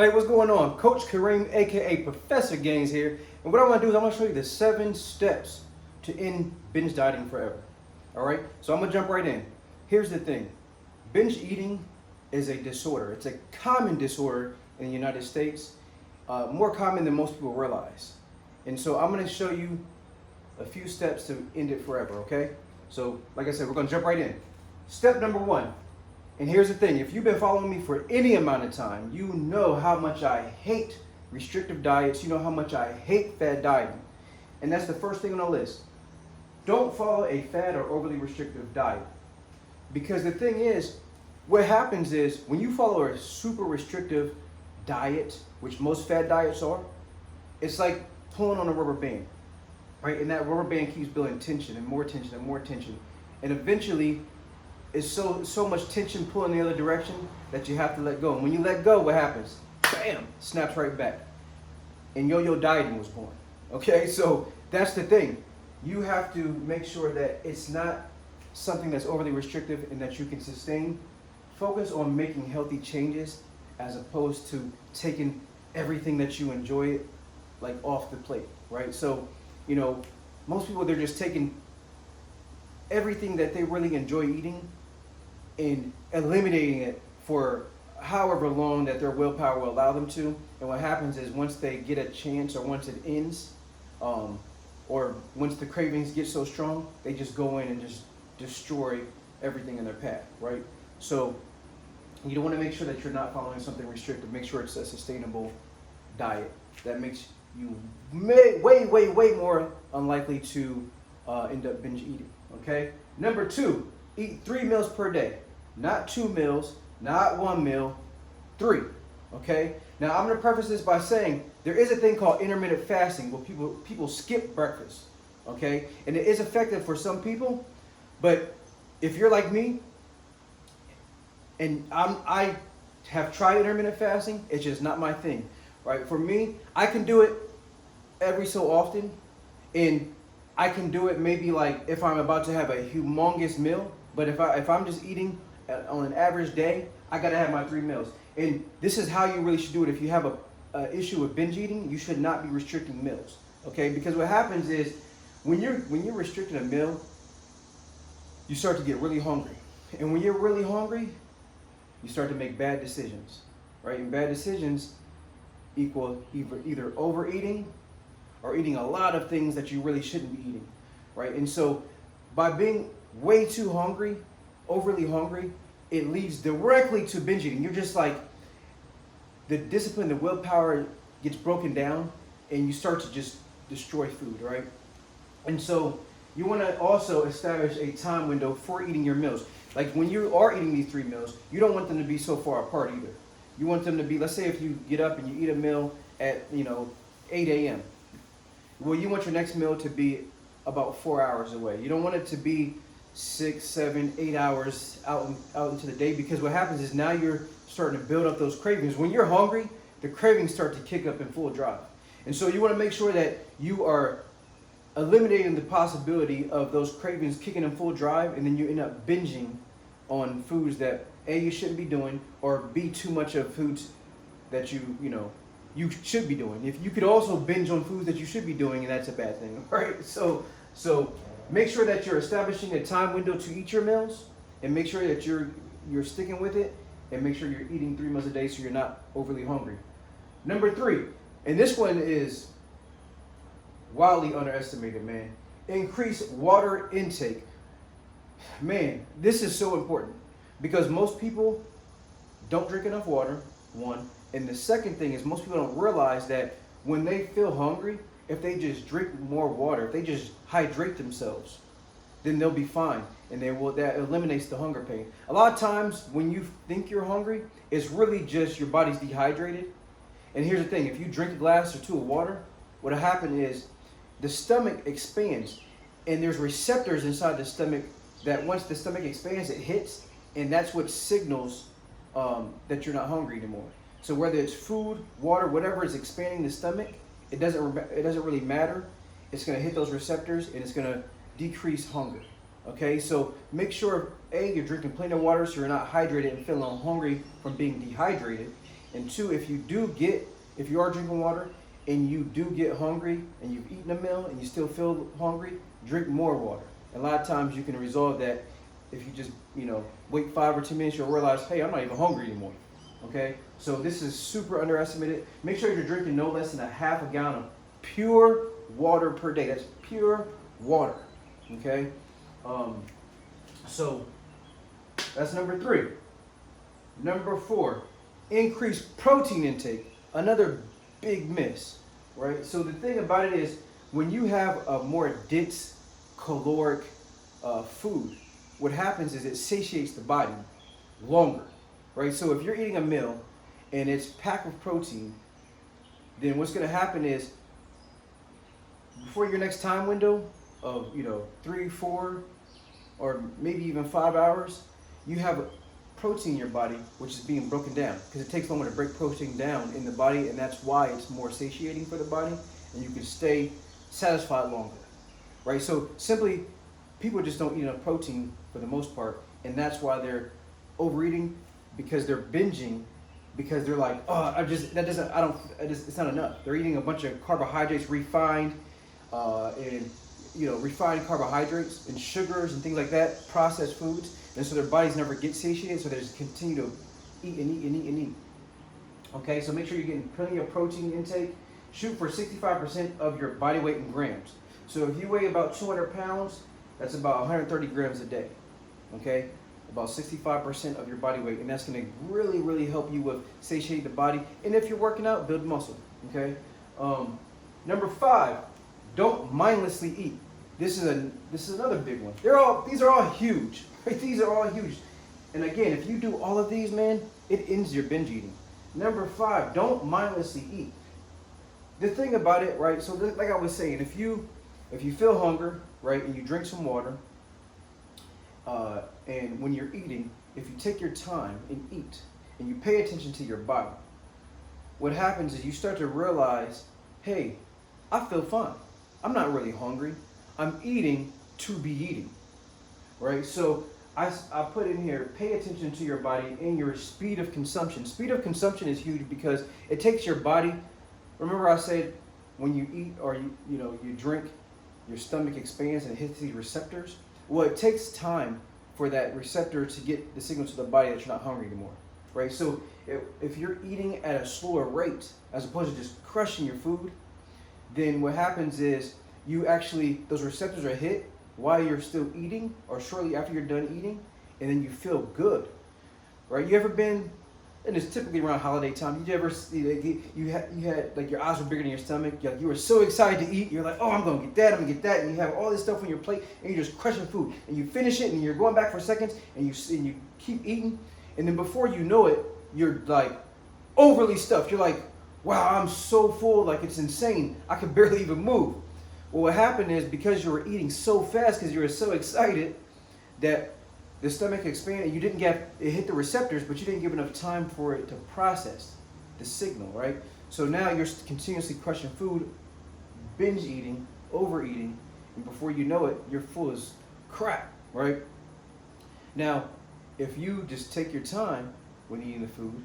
Hey, what's going on? Coach Kareem, aka Professor Gaines here. And what I want to do is I'm going to show you the 7 steps to end binge dieting forever. All right? So I'm going to jump right in. Here's the thing. Binge eating is a disorder. It's a common disorder in the United States, more common than most people realize. And so I'm going to show you a few steps to end it forever, okay? So, like I said, we're going to jump right in. Step number 1. And here's the thing, if you've been following me for any amount of time, you know how much I hate restrictive diets, you know how much I hate fad dieting. And that's the first thing on the list. Don't follow a fad or overly restrictive diet. Because the thing is, what happens is, when you follow a super restrictive diet, which most fad diets are, it's like pulling on a rubber band, right? And that rubber band keeps building tension and more tension and more tension. And eventually, it's so much tension pulling the other direction that you have to let go. And when you let go, what happens? Bam! Snaps right back. And yo-yo dieting was born. Okay, so that's the thing. You have to make sure that it's not something that's overly restrictive and that you can sustain. Focus on making healthy changes as opposed to taking everything that you enjoy like off the plate, right? So, you know, most people, they're just taking everything that they really enjoy eating and eliminating it for however long that their willpower will allow them to. And what happens is once they get a chance, or once it ends, or once the cravings get so strong, they just go in and just destroy everything in their path, right? So you don't want to make sure that you're not following something restrictive. Make sure it's a sustainable diet that makes you way more unlikely to end up binge eating, okay? Number 2, eat 3 meals per day. Not 2 meals, not 1 meal, 3, okay? Now, I'm going to preface this by saying there is a thing called intermittent fasting where people skip breakfast, okay? And it is effective for some people, but if you're like me, and I have tried intermittent fasting, it's just not my thing, right? For me, I can do it every so often, and I can do it maybe like if I'm about to have a humongous meal, but if I'm just eating on an average day, I gotta have my 3 meals. And this is how you really should do it. If you have a issue with binge eating, you should not be restricting meals, okay? Because what happens is when you're restricting a meal, you start to get really hungry. And when you're really hungry, you start to make bad decisions, right? And bad decisions equal either overeating or eating a lot of things that you really shouldn't be eating, right? And so by being way too hungry, overly hungry, it leads directly to binge eating. You're just like, the discipline, the willpower gets broken down and you start to just destroy food, right? And so you want to also establish a time window for eating your meals. Like when you are eating these 3 meals, you don't want them to be so far apart either. You want them to be, let's say if you get up and you eat a meal at 8 a.m. Well, you want your next meal to be about 4 hours away. You don't want it to be 6, 7, 8 hours out into the day, because what happens is now you're starting to build up those cravings. When you're hungry, the cravings start to kick up in full drive. And so you want to make sure that you are eliminating the possibility of those cravings kicking in full drive, and then you end up binging on foods that A, you shouldn't be doing, or B, too much of foods that you should be doing. If you could also binge on foods that you should be doing, and that's a bad thing, right? So make sure that you're establishing a time window to eat your meals, and make sure that you're sticking with it, and make sure you're eating 3 meals a day so you're not overly hungry. Number 3, and this one is wildly underestimated, man. Increase water intake. Man, this is so important because most people don't drink enough water, 1. And the second thing is most people don't realize that when they feel hungry, if they just drink more water, if they just hydrate themselves, then they'll be fine. And that eliminates the hunger pain. A lot of times when you think you're hungry, it's really just your body's dehydrated. And here's the thing, if you drink a glass or 2 of water, what'll happen is the stomach expands, and there's receptors inside the stomach that once the stomach expands, it hits, and that's what signals that you're not hungry anymore. So whether it's food, water, whatever is expanding the stomach, it doesn't really matter. It's going to hit those receptors, and it's going to decrease hunger. Okay, so make sure A, you're drinking plenty of water so you're not hydrated and feeling hungry from being dehydrated. And two, if you are drinking water and you do get hungry and you've eaten a meal and you still feel hungry, drink more water. And a lot of times you can resolve that if you just, wait 5 or 10 minutes, you'll realize, hey, I'm not even hungry anymore. Okay? So this is super underestimated. Make sure you're drinking no less than a half a gallon of pure water per day. That's pure water. Okay? So that's number 3. Number 4, increase protein intake. Another big miss, right? So the thing about it is, when you have a more dense caloric food, what happens is it satiates the body longer, right? So if you're eating a meal and it's packed with protein, then what's going to happen is, before your next time window of 3, 4, or maybe even 5 hours, you have protein in your body which is being broken down, because it takes longer to break protein down in the body, and that's why it's more satiating for the body, and you can stay satisfied longer, right? So simply, people just don't eat enough protein for the most part, and that's why they're overeating, because they're binging, because they're like, oh, it's not enough. They're eating a bunch of carbohydrates, refined carbohydrates and sugars and things like that, processed foods, and so their bodies never get satiated, so they just continue to eat and eat and eat and eat. Okay, so make sure you're getting plenty of protein intake. Shoot for 65% of your body weight in grams. So if you weigh about 200 pounds, that's about 130 grams a day. Okay, about 65% of your body weight, and that's going to really, really help you with satiate the body. And if you're working out, build muscle. Okay. Number 5, don't mindlessly eat. This is another big one. These are all huge. Right? These are all huge. And again, if you do all of these, man, it ends your binge eating. Number 5, don't mindlessly eat. The thing about it, right? So like I was saying, if you feel hunger, right, and you drink some water, and when you're eating, if you take your time and eat, and you pay attention to your body, what happens is you start to realize, hey, I feel fine. I'm not really hungry. I'm eating to be eating, right? So I put in here, pay attention to your body and your speed of consumption. Speed of consumption is huge because it takes your body. Remember I said when you eat or you drink, your stomach expands and it hits these receptors. Well, it takes time for that receptor to get the signal to the body that you're not hungry anymore, right? So if you're eating at a slower rate as opposed to just crushing your food, then what happens is those receptors are hit while you're still eating or shortly after you're done eating, and then you feel good, right? You ever been, and it's typically around holiday time, you ever see you had like your eyes were bigger than your stomach, you were so excited to eat, you're like, oh, I'm gonna get that, and you have all this stuff on your plate, and you're just crushing food, and you finish it, and you're going back for seconds, and you keep eating, and then before you know it, you're like overly stuffed. You're like, wow, I'm so full, like it's insane. I could barely even move. Well, what happened is because you were eating so fast, because you were so excited, that the stomach expanded. You didn't get it hit the receptors, but you didn't give enough time for it to process the signal, right? So now you're continuously crushing food, binge eating, overeating, and before you know it, you're full as crap, right? Now, if you just take your time when eating the food,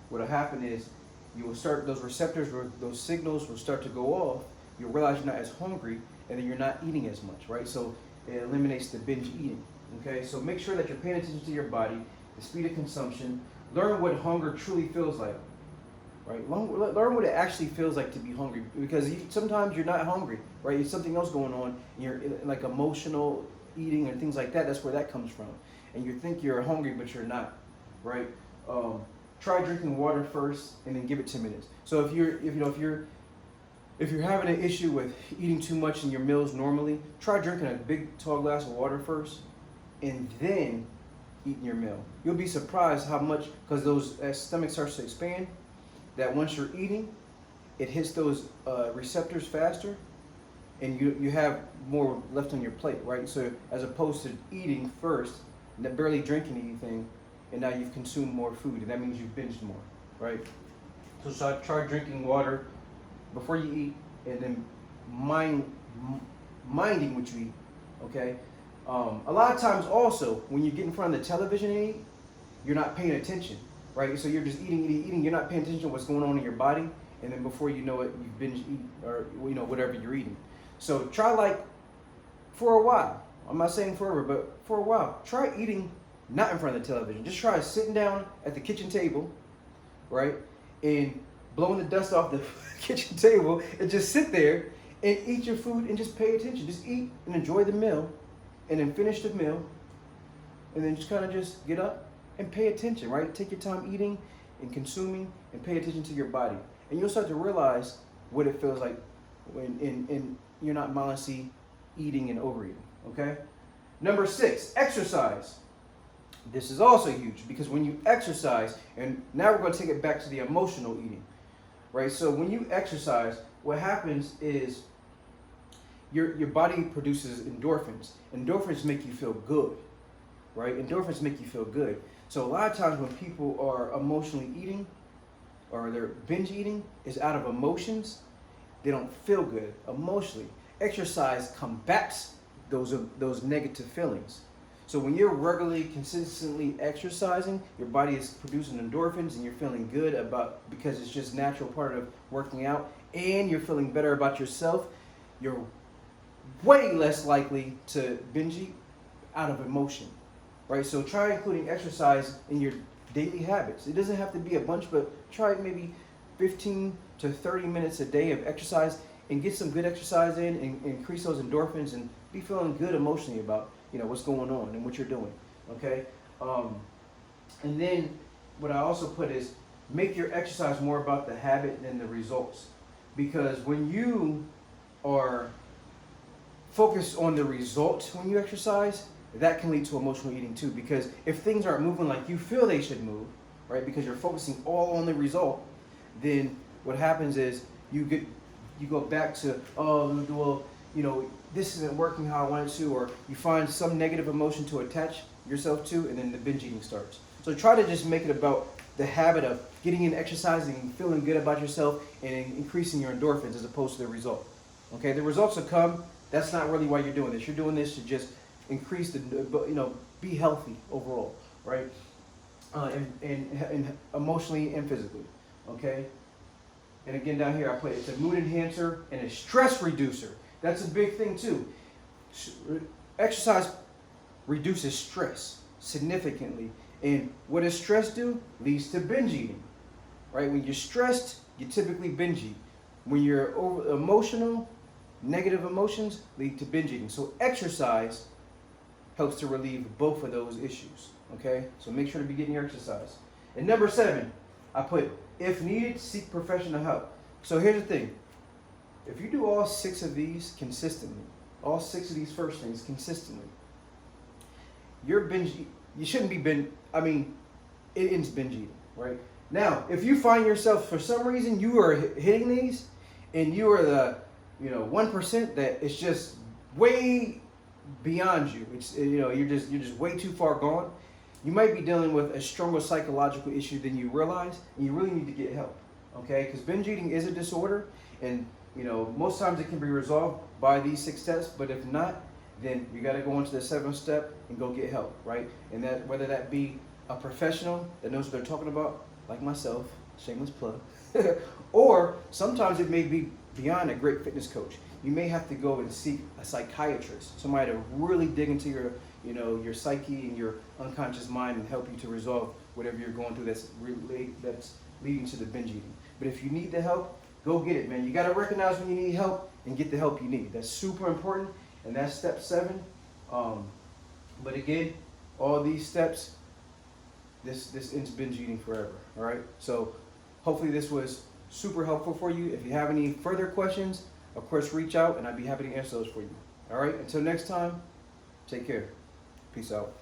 what'll happen is you will start, those receptors, those signals will start to go off. You'll realize you're not as hungry, and then you're not eating as much, right? So it eliminates the binge eating, okay? So make sure that you're paying attention to your body, the speed of consumption. Learn what hunger truly feels like, right? Learn what it actually feels like to be hungry, because sometimes you're not hungry, right? It's something else going on, and you're like emotional eating and things like that. That's where that comes from. And you think you're hungry, but you're not, right? Try drinking water first, and then give it 10 minutes. So if you're having an issue with eating too much in your meals normally, try drinking a big tall glass of water first, and then eating your meal. You'll be surprised how much, because as stomach starts to expand, that once you're eating, it hits those receptors faster, and you have more left on your plate, right? So as opposed to eating first, and barely drinking anything, and now you've consumed more food, and that means you've binged more, right? So try drinking water before you eat, and then minding what you eat, okay? A lot of times also, when you get in front of the television and eat, you're not paying attention. right? So you're just eating. You're not paying attention to what's going on in your body, and then before you know it, you binge eat or whatever you're eating. So try like for a while. I'm not saying forever, but for a while, try eating not in front of the television. Just try sitting down at the kitchen table, right, and blowing the dust off the kitchen table, and just sit there and eat your food and just pay attention. Just eat and enjoy the meal, and then finish the meal, and then just kind of just get up and pay attention, right? Take your time eating and consuming and pay attention to your body. And you'll start to realize what it feels like when you're not mindlessly eating and overeating, okay? Number 6, exercise. This is also huge because when you exercise, and now we're going to take it back to the emotional eating, right? So when you exercise, what happens is your body produces endorphins. Endorphins make you feel good, right? Endorphins make you feel good. So a lot of times when people are emotionally eating or they're binge eating, is out of emotions. They don't feel good emotionally. Exercise combats those negative feelings. So when you're regularly, consistently exercising, your body is producing endorphins and you're feeling good because it's just natural part of working out, and you're feeling better about yourself, you're way less likely to binge eat out of emotion, right? So try including exercise in your daily habits. It doesn't have to be a bunch, but try maybe 15 to 30 minutes a day of exercise and get some good exercise in and increase those endorphins and be feeling good emotionally about what's going on and what you're doing, okay? And then what I also put is make your exercise more about the habit than the results, because when you are focused on the results when you exercise, that can lead to emotional eating too, because if things aren't moving like you feel they should move, right, because you're focusing all on the result, then what happens is you go back to, oh, well, this isn't working how I want it to, or you find some negative emotion to attach yourself to, and then the binge eating starts. So try to just make it about the habit of getting in exercising and feeling good about yourself and increasing your endorphins as opposed to the result. Okay, the results will come. That's not really why you're doing this. You're doing this to just increase be healthy overall, right? And emotionally and physically, okay? And again, down here I put it's a mood enhancer and a stress reducer. That's a big thing too. Exercise reduces stress significantly. And what does stress do? Leads to binge eating, right? When you're stressed, you typically binge eat. When you're emotional, negative emotions lead to binge eating. So exercise helps to relieve both of those issues, okay? So make sure to be getting your exercise. And number 7, I put, if needed, seek professional help. So here's the thing. If you do all 6 of these consistently, all 6 of these first things consistently, you shouldn't be it ends binge eating, right? Now, if you find yourself, for some reason, you are hitting these, and you are the 1% that it's just way beyond you. It's you're just way too far gone. You might be dealing with a stronger psychological issue than you realize, and you really need to get help. Okay, because binge eating is a disorder, and most times it can be resolved by these 6 steps. But if not, then you got to go into the 7th step and go get help, right? And that whether that be a professional that knows what they're talking about, like myself, shameless plug, or sometimes it may be beyond a great fitness coach. You may have to go and seek a psychiatrist, somebody to really dig into your psyche and your unconscious mind and help you to resolve whatever you're going through that's leading to the binge eating. But if you need the help, go get it, man. You got to recognize when you need help and get the help you need. That's super important, and that's step 7. But again, all these steps, this ends binge eating forever. All right. So hopefully this was super helpful for you. If you have any further questions, of course, reach out, and I'd be happy to answer those for you. All right. Until next time, take care. Peace out.